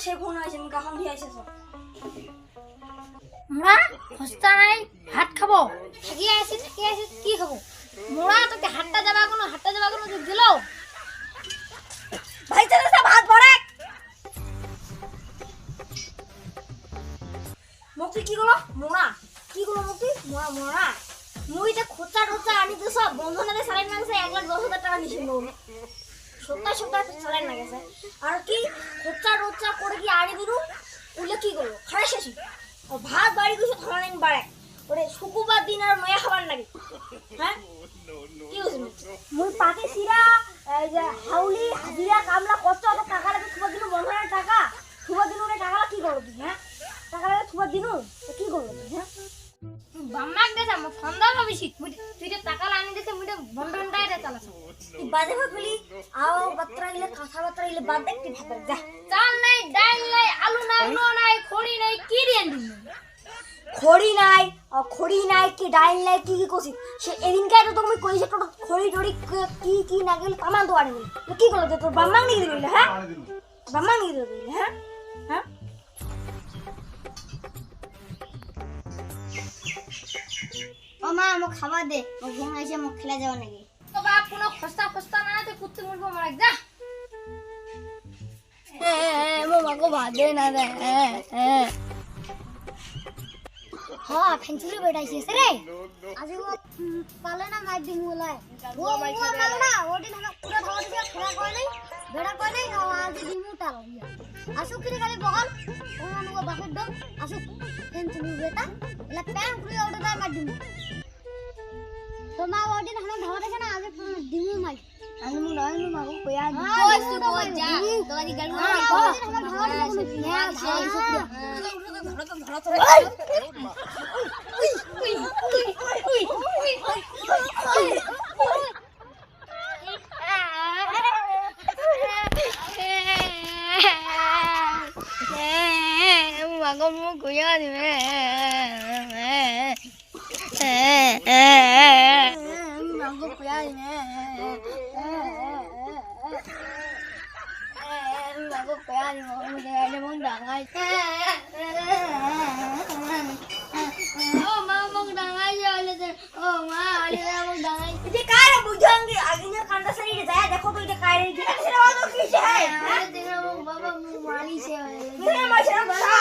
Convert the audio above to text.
সে phone আছে কখন দিয়ে আসে সব মোড়া হস্তা নাই হাত খাবো থাকিয়ে আসি কি খাবো মোড়া তোকে হাতটা যাবা কোনো দিল ভাই চলে সব হাত ভরে মুক্তি কি গুলো মোড়া কি গুলো মুক্তি মোড়া মোড়া মুইতে খোঁচা টোচা আনি তো সব বন্ধনাতে সালাইন না গেছে 1,10,000 টাকা নিছিল সপ্তাহ সালাইন না গেছে আর কি খোঁচা টোচা করে কি আনি দিলু উলে কি করলো খাই শেষ ভাত বাড়ি কিছু ধরানিন বাড়ে ওরে শুকুবার দিন আর নয়া খাবার লাগে হ্যাঁ কি হইছে মুই পাকে সিরা এই যে হাউলি হাজিরা কামলা কষ্ট তো টাকা লাগে শুকুবার দিন বন্ধনের টাকা শুকুবার দিন ওরে টাকা কি করলো তুই হ্যাঁ টাকা লাগে শুকুবার দিন কি করলো তুই হ্যাঁ বাম্মাক দেছা মো সন্দেহ ভাবিছি তুই যে টাকা আনি দেছে মুইটা বন্ধনটাই রে চালাছ তুই বাজে ভাবলি আও বাত্রা ইলে কথা বাত্রা ইলে বাদ দেখ তুই ভাত যা চাল নাই ডাল নাই আলু নাই নো নাই খড়ি নাই কি রেন দিন খড়ি নাই কি ডাইল নাই কি কইছি সে এদিনকে তো তুমি কইছে তো খড়ি জড়ি কি না গেল তামান তো আনি কি করলো তোর বাম্মা নিয়ে দিল হ্যাঁ বাম্মা নিয়ে দিল হ্যাঁ হ্যাঁ ও মা আমাকে খাবার দে ও ঘুম আইছে আমাকে খেলা যাওয়া নাকি তো বাপ কোনো খস্তা না তো কুত্তে মুরবো মারা যা মো মাকে ভাত দে না রে হ্যাঁ ফেঞ্চুরি বেটাইছে রে আজি ও পালে না মার দিন বলাই ও মাল না ওটি না পুরো ধরে দিয়ে খেলা কই নাই বেড়া কই নাই আজি দিমু তাল আসু কি খালি বগল ও মানুষ বাপের দম আসু ফেঞ্চুরি বেটা এলা প্যান করে ওটা দাই মার দিমু তোমা ওটি না ধরে আছে না আজি দিমু মার আমি মু নয় নু মাগো কইয়া দি ওই সু তো যা তোরি গালু না mago mo kuya di me mago kuya di me mago kuya di mo de mong dangai oh ma mong dangai yo le oh ma le mong dangai ये काय रे बुझांगे आगे ना कांदा सरी रे जाया देखो तो ये काय रे ये से वाला किसे है तेरा बाबा मारी से मेरे माशरा बड़ा